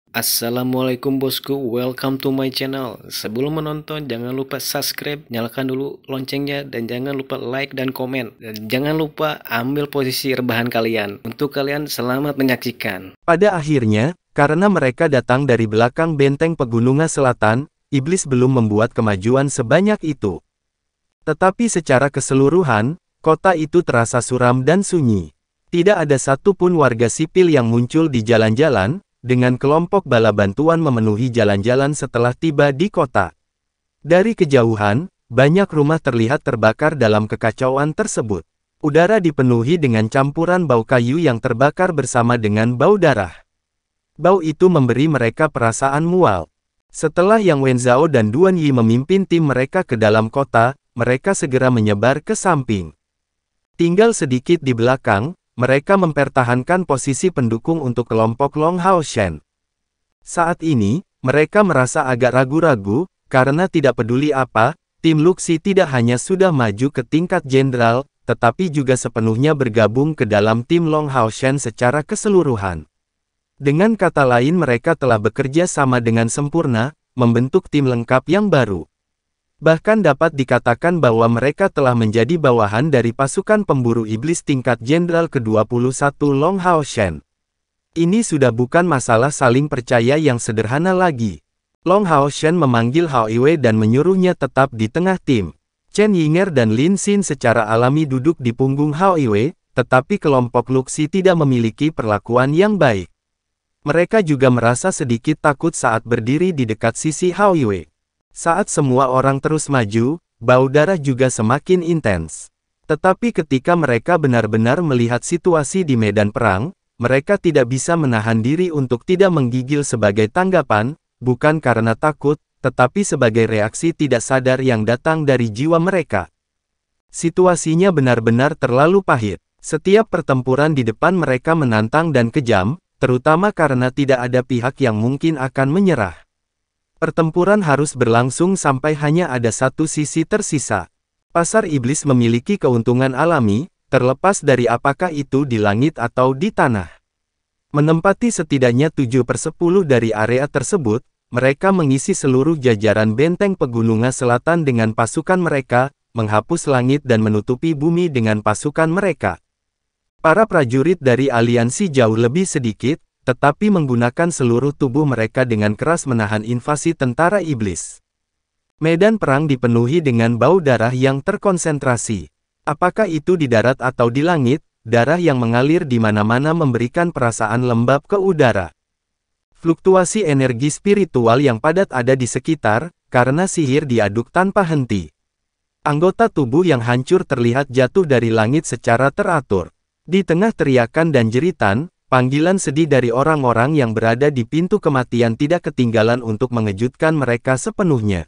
Assalamualaikum bosku, welcome to my channel. Sebelum menonton, jangan lupa subscribe, nyalakan dulu loncengnya, dan jangan lupa like dan komen. Dan jangan lupa ambil posisi rebahan kalian. Untuk kalian, selamat menyaksikan. Pada akhirnya, karena mereka datang dari belakang benteng pegunungan selatan, iblis belum membuat kemajuan sebanyak itu. Tetapi secara keseluruhan, kota itu terasa suram dan sunyi. Tidak ada satupun warga sipil yang muncul di jalan-jalan, dengan kelompok bala bantuan memenuhi jalan-jalan setelah tiba di kota. Dari kejauhan, banyak rumah terlihat terbakar dalam kekacauan tersebut. Udara dipenuhi dengan campuran bau kayu yang terbakar bersama dengan bau darah. Bau itu memberi mereka perasaan mual. Setelah Yang Wenzhao dan Duan Yi memimpin tim mereka ke dalam kota, mereka segera menyebar ke samping. Tinggal sedikit di belakang, mereka mempertahankan posisi pendukung untuk kelompok Long Hao Shen. Saat ini, mereka merasa agak ragu-ragu, karena tidak peduli apa, tim Luxi tidak hanya sudah maju ke tingkat jenderal, tetapi juga sepenuhnya bergabung ke dalam tim Long Hao Shen secara keseluruhan. Dengan kata lain mereka telah bekerja sama dengan sempurna, membentuk tim lengkap yang baru. Bahkan dapat dikatakan bahwa mereka telah menjadi bawahan dari pasukan pemburu iblis tingkat jenderal ke-21 Long Hao Shen. Ini sudah bukan masalah saling percaya yang sederhana lagi. Long Hao Shen memanggil Hao Iwei dan menyuruhnya tetap di tengah tim. Chen Yinger dan Lin Xin secara alami duduk di punggung Hao Iwei, tetapi kelompok Luxi tidak memiliki perlakuan yang baik. Mereka juga merasa sedikit takut saat berdiri di dekat sisi Hao Iwei. Saat semua orang terus maju, bau darah juga semakin intens. Tetapi ketika mereka benar-benar melihat situasi di medan perang, mereka tidak bisa menahan diri untuk tidak menggigil sebagai tanggapan, bukan karena takut, tetapi sebagai reaksi tidak sadar yang datang dari jiwa mereka. Situasinya benar-benar terlalu pahit. Setiap pertempuran di depan mereka menantang dan kejam, terutama karena tidak ada pihak yang mungkin akan menyerah. Pertempuran harus berlangsung sampai hanya ada satu sisi tersisa. Pasar iblis memiliki keuntungan alami, terlepas dari apakah itu di langit atau di tanah. Menempati setidaknya 7/10 dari area tersebut, mereka mengisi seluruh jajaran benteng pegunungan selatan dengan pasukan mereka, menghapus langit dan menutupi bumi dengan pasukan mereka. Para prajurit dari aliansi jauh lebih sedikit, tetapi menggunakan seluruh tubuh mereka dengan keras menahan invasi tentara iblis. Medan perang dipenuhi dengan bau darah yang terkonsentrasi. Apakah itu di darat atau di langit, darah yang mengalir di mana-mana memberikan perasaan lembab ke udara. Fluktuasi energi spiritual yang padat ada di sekitar, karena sihir diaduk tanpa henti. Anggota tubuh yang hancur terlihat jatuh dari langit secara teratur. Di tengah teriakan dan jeritan, panggilan sedih dari orang-orang yang berada di pintu kematian tidak ketinggalan untuk mengejutkan mereka sepenuhnya.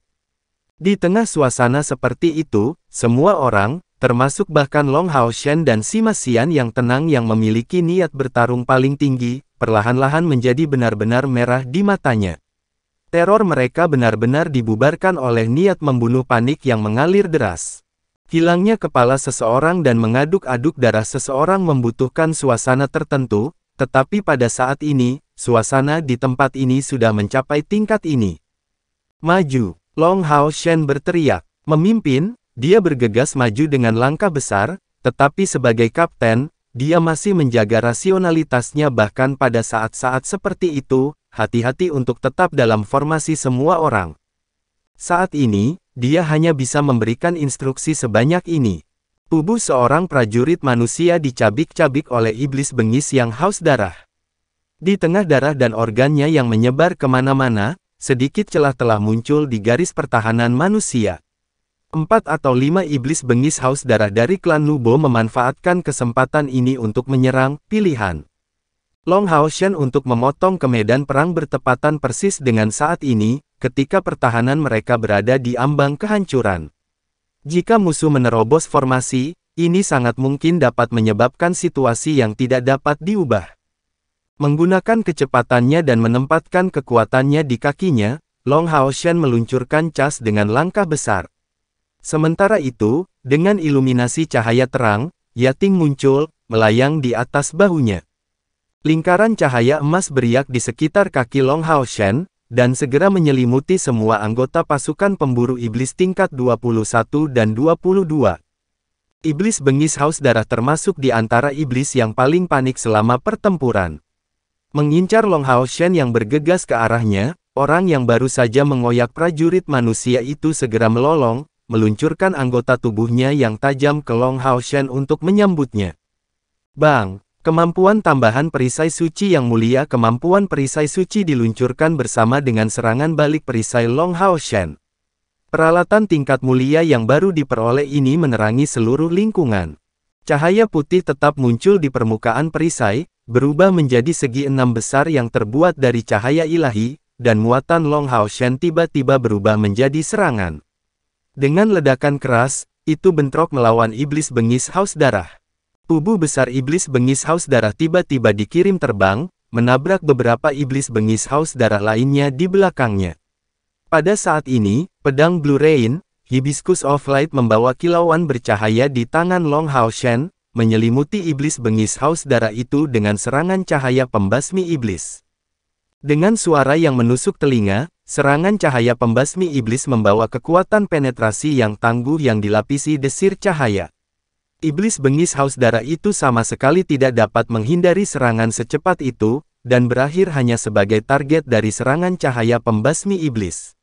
Di tengah suasana seperti itu, semua orang, termasuk bahkan Long Hao Shen dan Sima Xian yang tenang yang memiliki niat bertarung paling tinggi, perlahan-lahan menjadi benar-benar merah di matanya. Teror mereka benar-benar dibubarkan oleh niat membunuh panik yang mengalir deras. Hilangnya kepala seseorang dan mengaduk-aduk darah seseorang membutuhkan suasana tertentu, tetapi pada saat ini, suasana di tempat ini sudah mencapai tingkat ini. Maju! Long Hao Shen berteriak. Memimpin, dia bergegas maju dengan langkah besar, tetapi sebagai kapten, dia masih menjaga rasionalitasnya bahkan pada saat-saat seperti itu, hati-hati untuk tetap dalam formasi semua orang. Saat ini, dia hanya bisa memberikan instruksi sebanyak ini. Tubuh seorang prajurit manusia dicabik-cabik oleh iblis bengis yang haus darah. Di tengah darah dan organnya yang menyebar kemana-mana, sedikit celah telah muncul di garis pertahanan manusia. 4 atau 5 iblis bengis haus darah dari klan Lubo memanfaatkan kesempatan ini untuk menyerang pilihan Long Hao Shen untuk memotong ke medan perang bertepatan persis dengan saat ini, ketika pertahanan mereka berada di ambang kehancuran. Jika musuh menerobos formasi, ini sangat mungkin dapat menyebabkan situasi yang tidak dapat diubah. Menggunakan kecepatannya dan menempatkan kekuatannya di kakinya, Long Hao Shen meluncurkan cas dengan langkah besar. Sementara itu, dengan iluminasi cahaya terang, Yating muncul, melayang di atas bahunya. Lingkaran cahaya emas beriak di sekitar kaki Long Hao Shen, dan segera menyelimuti semua anggota pasukan pemburu iblis tingkat 21 dan 22. Iblis bengis haus darah termasuk di antara iblis yang paling panik selama pertempuran. Mengincar Long Hao Shen yang bergegas ke arahnya, orang yang baru saja mengoyak prajurit manusia itu segera melolong, meluncurkan anggota tubuhnya yang tajam ke Long Hao Shen untuk menyambutnya. Bang! Kemampuan tambahan perisai suci yang mulia. Kemampuan perisai suci diluncurkan bersama dengan serangan balik perisai Long Hao Shen. Peralatan tingkat mulia yang baru diperoleh ini menerangi seluruh lingkungan. Cahaya putih tetap muncul di permukaan perisai, berubah menjadi segi enam besar yang terbuat dari cahaya ilahi, dan muatan Long Hao Shen tiba-tiba berubah menjadi serangan. Dengan ledakan keras, itu bentrok melawan iblis bengis haus darah. Tubuh besar iblis bengis haus darah tiba-tiba dikirim terbang, menabrak beberapa iblis bengis haus darah lainnya di belakangnya. Pada saat ini, pedang Blue Rain, Hibiscus of Light membawa kilauan bercahaya di tangan Long Hao Shen, menyelimuti iblis bengis haus darah itu dengan serangan cahaya pembasmi iblis. Dengan suara yang menusuk telinga, serangan cahaya pembasmi iblis membawa kekuatan penetrasi yang tangguh yang dilapisi desir cahaya. Iblis bengis haus darah itu sama sekali tidak dapat menghindari serangan secepat itu, dan berakhir hanya sebagai target dari serangan cahaya pembasmi iblis.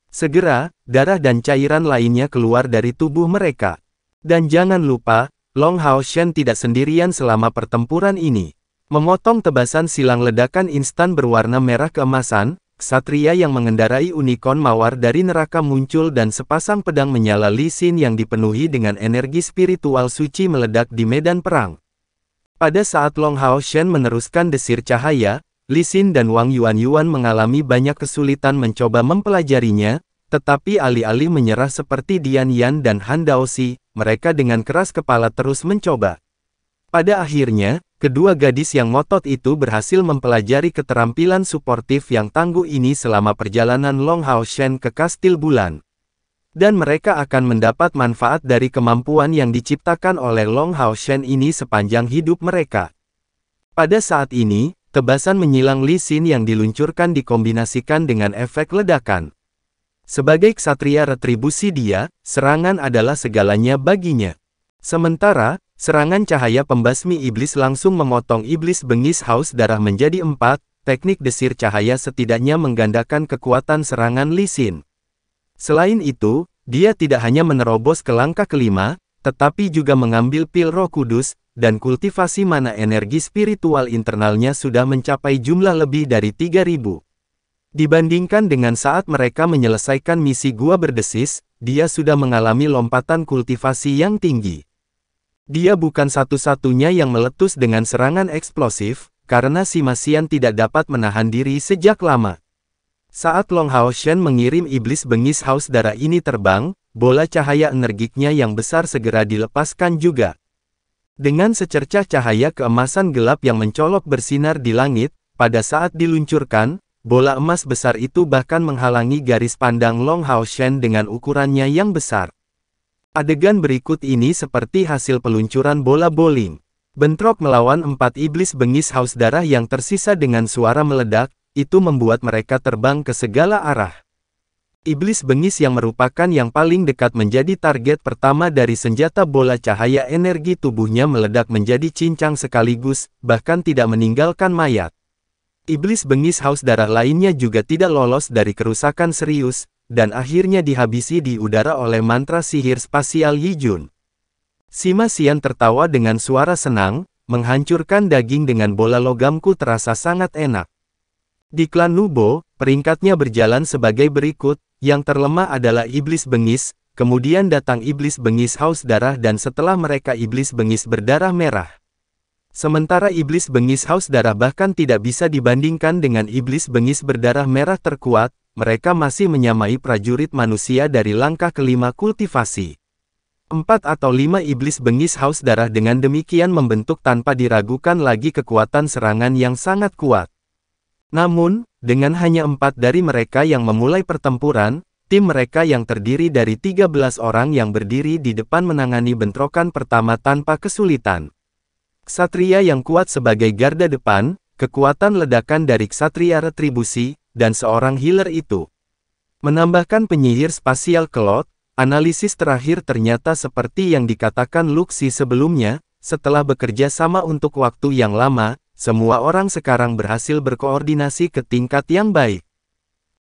Segera, darah dan cairan lainnya keluar dari tubuh mereka. Dan jangan lupa, Long Hao Shen tidak sendirian selama pertempuran ini. Memotong tebasan silang ledakan instan berwarna merah keemasan, ksatria yang mengendarai unicorn mawar dari neraka muncul dan sepasang pedang menyala Li Xin yang dipenuhi dengan energi spiritual suci meledak di medan perang. Pada saat Long Hao Shen meneruskan desir cahaya, Li Xin dan Wang Yuan mengalami banyak kesulitan mencoba mempelajarinya, tetapi alih-alih menyerah seperti Dian Yan dan Han Daoxi, mereka dengan keras kepala terus mencoba. Pada akhirnya, kedua gadis yang ngotot itu berhasil mempelajari keterampilan suportif yang tangguh ini selama perjalanan Long Hao Shen ke Kastil Bulan. Dan mereka akan mendapat manfaat dari kemampuan yang diciptakan oleh Long Hao Shen ini sepanjang hidup mereka. Pada saat ini, tebasan menyilang Li Xin yang diluncurkan dikombinasikan dengan efek ledakan. Sebagai ksatria retribusi dia, serangan adalah segalanya baginya. Sementara, serangan cahaya pembasmi iblis langsung memotong iblis bengis haus darah menjadi 4, teknik desir cahaya setidaknya menggandakan kekuatan serangan Li Xin. Selain itu, dia tidak hanya menerobos ke langkah kelima, tetapi juga mengambil pil Roh Kudus, dan kultivasi mana energi spiritual internalnya sudah mencapai jumlah lebih dari 3000. Dibandingkan dengan saat mereka menyelesaikan misi Gua Berdesis, dia sudah mengalami lompatan kultivasi yang tinggi. Dia bukan satu-satunya yang meletus dengan serangan eksplosif, karena si Masian tidak dapat menahan diri sejak lama. Saat Long Hao Shen mengirim iblis bengis haus darah ini terbang, bola cahaya energiknya yang besar segera dilepaskan juga. Dengan secercah cahaya keemasan gelap yang mencolok bersinar di langit, pada saat diluncurkan, bola emas besar itu bahkan menghalangi garis pandang Long Hao Shen dengan ukurannya yang besar. Adegan berikut ini seperti hasil peluncuran bola bowling. Bentrok melawan 4 iblis bengis haus darah yang tersisa dengan suara meledak, itu membuat mereka terbang ke segala arah. Iblis bengis yang merupakan yang paling dekat menjadi target pertama dari senjata bola cahaya energi tubuhnya meledak menjadi cincang sekaligus, bahkan tidak meninggalkan mayat. Iblis bengis haus darah lainnya juga tidak lolos dari kerusakan serius, dan akhirnya dihabisi di udara oleh mantra sihir spasial Yi Jun. Si Masian tertawa dengan suara senang, menghancurkan daging dengan bola logamku terasa sangat enak. Di klan Nubo, peringkatnya berjalan sebagai berikut, yang terlemah adalah iblis bengis, kemudian datang iblis bengis haus darah dan setelah mereka iblis bengis berdarah merah. Sementara iblis bengis haus darah bahkan tidak bisa dibandingkan dengan iblis bengis berdarah merah terkuat, mereka masih menyamai prajurit manusia dari langkah kelima kultivasi. 4 atau 5 iblis bengis haus darah dengan demikian membentuk tanpa diragukan lagi kekuatan serangan yang sangat kuat. Namun, dengan hanya 4 dari mereka yang memulai pertempuran, tim mereka yang terdiri dari 13 orang yang berdiri di depan menangani bentrokan pertama tanpa kesulitan. Ksatria yang kuat sebagai garda depan, kekuatan ledakan dari Ksatria Retribusi, dan seorang healer itu. Menambahkan penyihir spasial Cloud, analisis terakhir ternyata seperti yang dikatakan Luxi sebelumnya, setelah bekerja sama untuk waktu yang lama, semua orang sekarang berhasil berkoordinasi ke tingkat yang baik.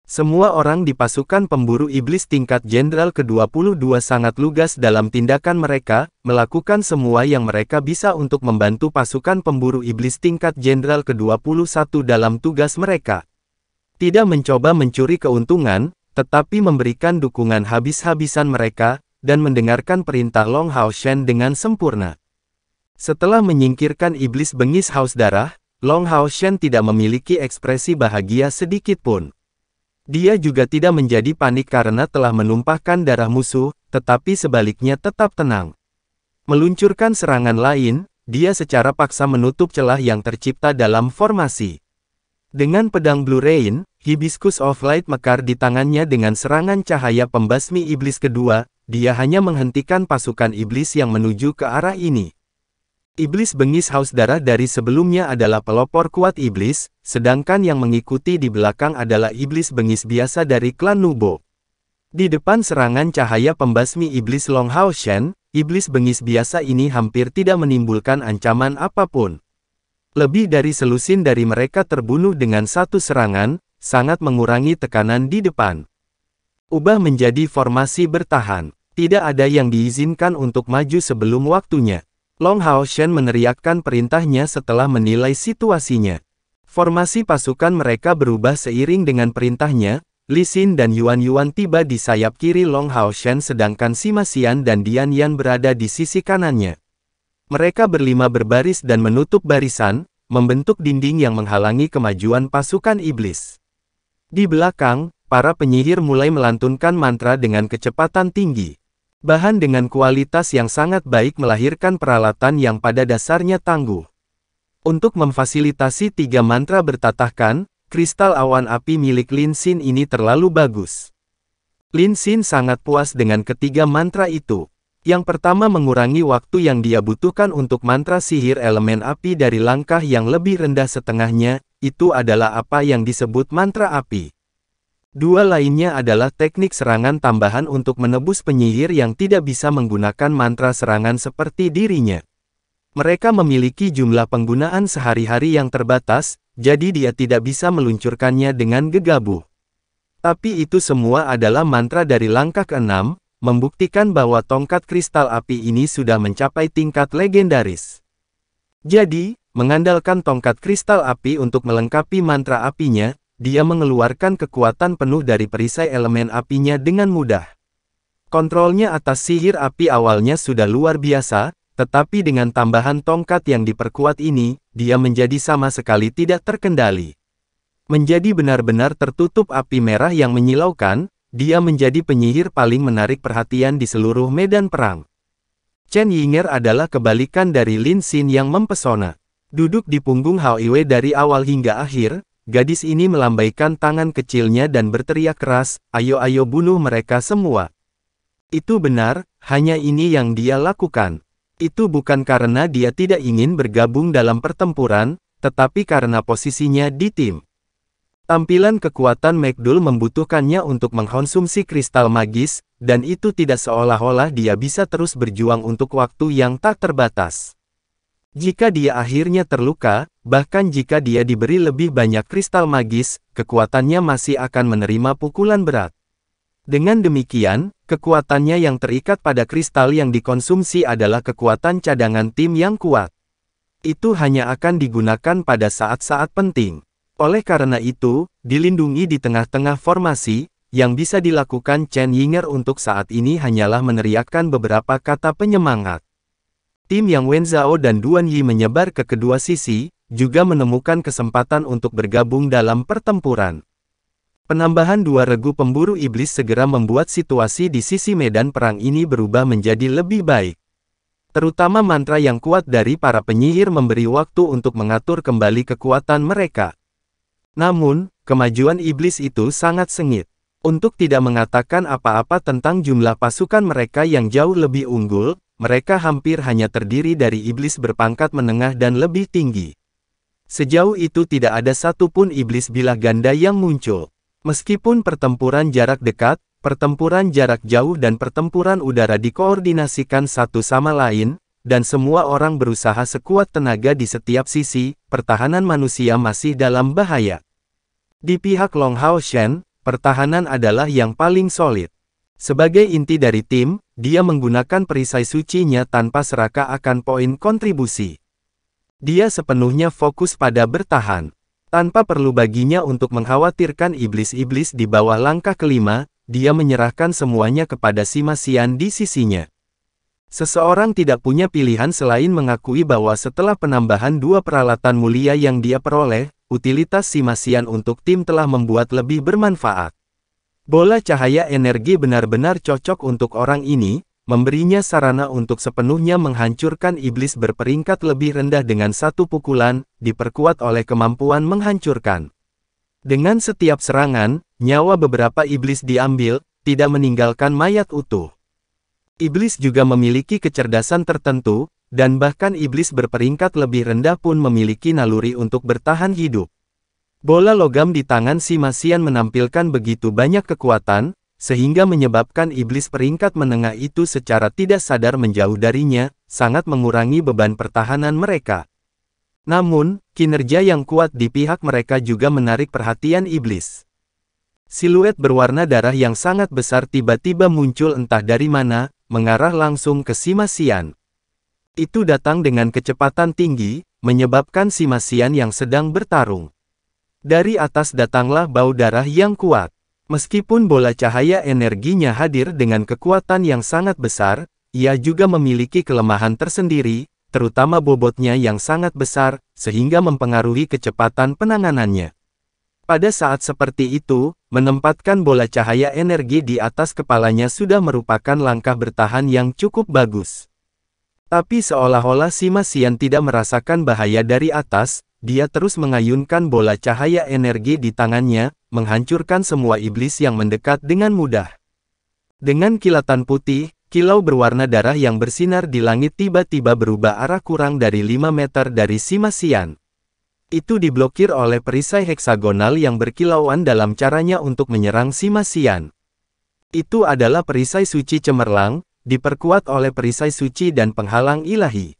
Semua orang di pasukan pemburu iblis tingkat Jenderal ke-22 sangat lugas dalam tindakan mereka, melakukan semua yang mereka bisa untuk membantu pasukan pemburu iblis tingkat Jenderal ke-21 dalam tugas mereka. Tidak mencoba mencuri keuntungan, tetapi memberikan dukungan habis-habisan mereka, dan mendengarkan perintah Long Hao Shen dengan sempurna. Setelah menyingkirkan iblis bengis haus darah, Long Hao Shen tidak memiliki ekspresi bahagia sedikit pun. Dia juga tidak menjadi panik karena telah menumpahkan darah musuh, tetapi sebaliknya tetap tenang. Meluncurkan serangan lain, dia secara paksa menutup celah yang tercipta dalam formasi. Dengan pedang Blue Rain, Hibiscus of Light mekar di tangannya dengan serangan cahaya pembasmi iblis kedua, dia hanya menghentikan pasukan iblis yang menuju ke arah ini. Iblis bengis haus darah dari sebelumnya adalah pelopor kuat iblis, sedangkan yang mengikuti di belakang adalah iblis bengis biasa dari klan Nubo. Di depan serangan cahaya pembasmi iblis Long Hao Shen, iblis bengis biasa ini hampir tidak menimbulkan ancaman apapun. Lebih dari selusin dari mereka terbunuh dengan satu serangan, sangat mengurangi tekanan di depan. Ubah menjadi formasi bertahan. Tidak ada yang diizinkan untuk maju sebelum waktunya. Long Hao Shen meneriakkan perintahnya setelah menilai situasinya. Formasi pasukan mereka berubah seiring dengan perintahnya. Li Xin dan Yuan Yuan tiba di sayap kiri Long Hao Shen sedangkan Sima Xian dan Dian Yan berada di sisi kanannya. Mereka berlima berbaris dan menutup barisan, membentuk dinding yang menghalangi kemajuan pasukan iblis. Di belakang, para penyihir mulai melantunkan mantra dengan kecepatan tinggi. Bahan dengan kualitas yang sangat baik melahirkan peralatan yang pada dasarnya tangguh. Untuk memfasilitasi 3 mantra bertatahkan, kristal awan api milik Lin Xin ini terlalu bagus. Lin Xin sangat puas dengan ketiga mantra itu. Yang pertama mengurangi waktu yang dia butuhkan untuk mantra sihir elemen api dari langkah yang lebih rendah setengahnya, itu adalah apa yang disebut mantra api. Dua lainnya adalah teknik serangan tambahan untuk menebus penyihir yang tidak bisa menggunakan mantra serangan seperti dirinya. Mereka memiliki jumlah penggunaan sehari-hari yang terbatas, jadi dia tidak bisa meluncurkannya dengan gegabah. Tapi itu semua adalah mantra dari langkah ke-6, membuktikan bahwa tongkat kristal api ini sudah mencapai tingkat legendaris. Jadi, mengandalkan tongkat kristal api untuk melengkapi mantra apinya, dia mengeluarkan kekuatan penuh dari perisai elemen apinya dengan mudah. Kontrolnya atas sihir api awalnya sudah luar biasa, tetapi dengan tambahan tongkat yang diperkuat ini, dia menjadi sama sekali tidak terkendali. Menjadi benar-benar tertutup api merah yang menyilaukan, dia menjadi penyihir paling menarik perhatian di seluruh medan perang. Chen Yinger adalah kebalikan dari Lin Xin yang mempesona. Duduk di punggung Hao Iwei dari awal hingga akhir, gadis ini melambaikan tangan kecilnya dan berteriak keras, "Ayo bunuh mereka semua." Itu benar, hanya ini yang dia lakukan. Itu bukan karena dia tidak ingin bergabung dalam pertempuran, tetapi karena posisinya di tim. Tampilan kekuatan McDull membutuhkannya untuk mengkonsumsi kristal magis, dan itu tidak seolah-olah dia bisa terus berjuang untuk waktu yang tak terbatas. Jika dia akhirnya terluka, bahkan jika dia diberi lebih banyak kristal magis, kekuatannya masih akan menerima pukulan berat. Dengan demikian, kekuatannya yang terikat pada kristal yang dikonsumsi adalah kekuatan cadangan tim yang kuat. Itu hanya akan digunakan pada saat-saat penting. Oleh karena itu, dilindungi di tengah-tengah formasi, yang bisa dilakukan Chen Yinger untuk saat ini hanyalah meneriakkan beberapa kata penyemangat. Tim Yang Wenzhao dan Duan Yi menyebar ke kedua sisi, juga menemukan kesempatan untuk bergabung dalam pertempuran. Penambahan 2 regu pemburu iblis segera membuat situasi di sisi medan perang ini berubah menjadi lebih baik. Terutama mantra yang kuat dari para penyihir memberi waktu untuk mengatur kembali kekuatan mereka. Namun, kemajuan iblis itu sangat sengit. Untuk tidak mengatakan apa-apa tentang jumlah pasukan mereka yang jauh lebih unggul, mereka hampir hanya terdiri dari iblis berpangkat menengah dan lebih tinggi. Sejauh itu tidak ada satupun iblis bilah ganda yang muncul. Meskipun pertempuran jarak dekat, pertempuran jarak jauh dan pertempuran udara dikoordinasikan satu sama lain, dan semua orang berusaha sekuat tenaga di setiap sisi, pertahanan manusia masih dalam bahaya. Di pihak Long Hao Shen, pertahanan adalah yang paling solid. Sebagai inti dari tim, dia menggunakan perisai sucinya tanpa serakah akan poin kontribusi. Dia sepenuhnya fokus pada bertahan. Tanpa perlu baginya untuk mengkhawatirkan iblis-iblis di bawah langkah kelima, dia menyerahkan semuanya kepada Sima Xian di sisinya. Seseorang tidak punya pilihan selain mengakui bahwa setelah penambahan 2 peralatan mulia yang dia peroleh, utilitas Sima Xian untuk tim telah membuat lebih bermanfaat. Bola cahaya energi benar-benar cocok untuk orang ini, memberinya sarana untuk sepenuhnya menghancurkan iblis berperingkat lebih rendah dengan satu pukulan, diperkuat oleh kemampuan menghancurkan. Dengan setiap serangan, nyawa beberapa iblis diambil, tidak meninggalkan mayat utuh. Iblis juga memiliki kecerdasan tertentu, dan bahkan iblis berperingkat lebih rendah pun memiliki naluri untuk bertahan hidup. Bola logam di tangan Sima Xian menampilkan begitu banyak kekuatan, sehingga menyebabkan iblis peringkat menengah itu secara tidak sadar menjauh darinya, sangat mengurangi beban pertahanan mereka. Namun, kinerja yang kuat di pihak mereka juga menarik perhatian iblis. Siluet berwarna darah yang sangat besar tiba-tiba muncul entah dari mana, mengarah langsung ke Sima Xian. Itu datang dengan kecepatan tinggi, menyebabkan Sima Xian yang sedang bertarung. Dari atas datanglah bau darah yang kuat. Meskipun bola cahaya energinya hadir dengan kekuatan yang sangat besar, ia juga memiliki kelemahan tersendiri, terutama bobotnya yang sangat besar, sehingga mempengaruhi kecepatan penanganannya. Pada saat seperti itu, menempatkan bola cahaya energi di atas kepalanya sudah merupakan langkah bertahan yang cukup bagus. Tapi seolah-olah Sima Xian tidak merasakan bahaya dari atas, dia terus mengayunkan bola cahaya energi di tangannya, menghancurkan semua iblis yang mendekat dengan mudah. Dengan kilatan putih, kilau berwarna darah yang bersinar di langit tiba-tiba berubah arah kurang dari 5 meter dari Sima Xian. Itu diblokir oleh perisai heksagonal yang berkilauan dalam caranya untuk menyerang Sima Xian. Itu adalah perisai suci cemerlang, diperkuat oleh perisai suci dan penghalang ilahi.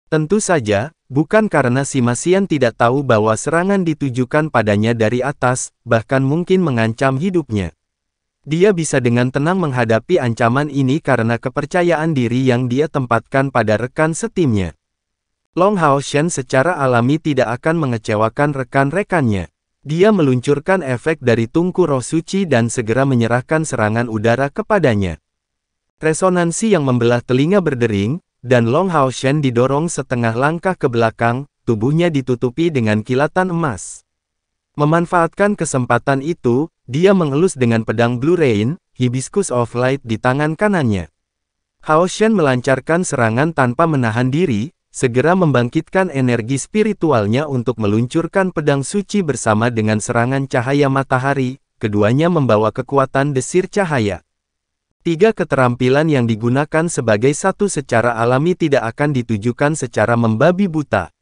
Tentu saja, bukan karena Sima Xian tidak tahu bahwa serangan ditujukan padanya dari atas, bahkan mungkin mengancam hidupnya. Dia bisa dengan tenang menghadapi ancaman ini karena kepercayaan diri yang dia tempatkan pada rekan setimnya. Long Hao Shen secara alami tidak akan mengecewakan rekan-rekannya. Dia meluncurkan efek dari tungku roh suci dan segera menyerahkan serangan udara kepadanya. Resonansi yang membelah telinga berdering, dan Long Hao Shen didorong setengah langkah ke belakang, tubuhnya ditutupi dengan kilatan emas. Memanfaatkan kesempatan itu, dia mengelus dengan pedang Blue Rain, Hibiscus of Light di tangan kanannya. Hao Shen melancarkan serangan tanpa menahan diri, segera membangkitkan energi spiritualnya untuk meluncurkan pedang suci bersama dengan serangan cahaya matahari, keduanya membawa kekuatan desir cahaya. 3 keterampilan yang digunakan sebagai satu secara alami tidak akan ditujukan secara membabi buta.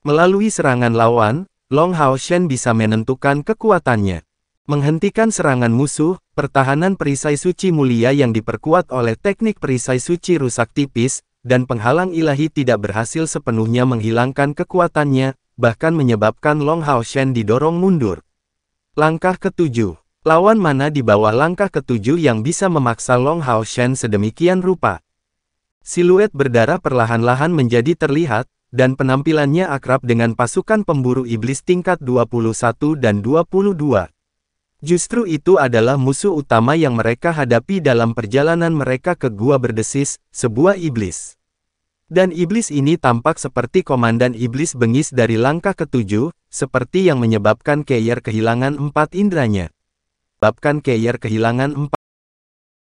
Melalui serangan lawan, Long Hao Shen bisa menentukan kekuatannya. Menghentikan serangan musuh, pertahanan perisai suci mulia yang diperkuat oleh teknik perisai suci rusak tipis, dan penghalang ilahi tidak berhasil sepenuhnya menghilangkan kekuatannya, bahkan menyebabkan Long Hao Shen didorong mundur. Langkah ke-7. Lawan mana di bawah langkah ke-7 yang bisa memaksa Long Hao Shen sedemikian rupa? Siluet berdarah perlahan-lahan menjadi terlihat, dan penampilannya akrab dengan pasukan pemburu iblis tingkat 21 dan 22. Justru itu adalah musuh utama yang mereka hadapi dalam perjalanan mereka ke Gua Berdesis, sebuah iblis. Dan iblis ini tampak seperti komandan iblis bengis dari langkah ke-7, seperti yang menyebabkan Keir kehilangan 4 indranya. Kehilangan 4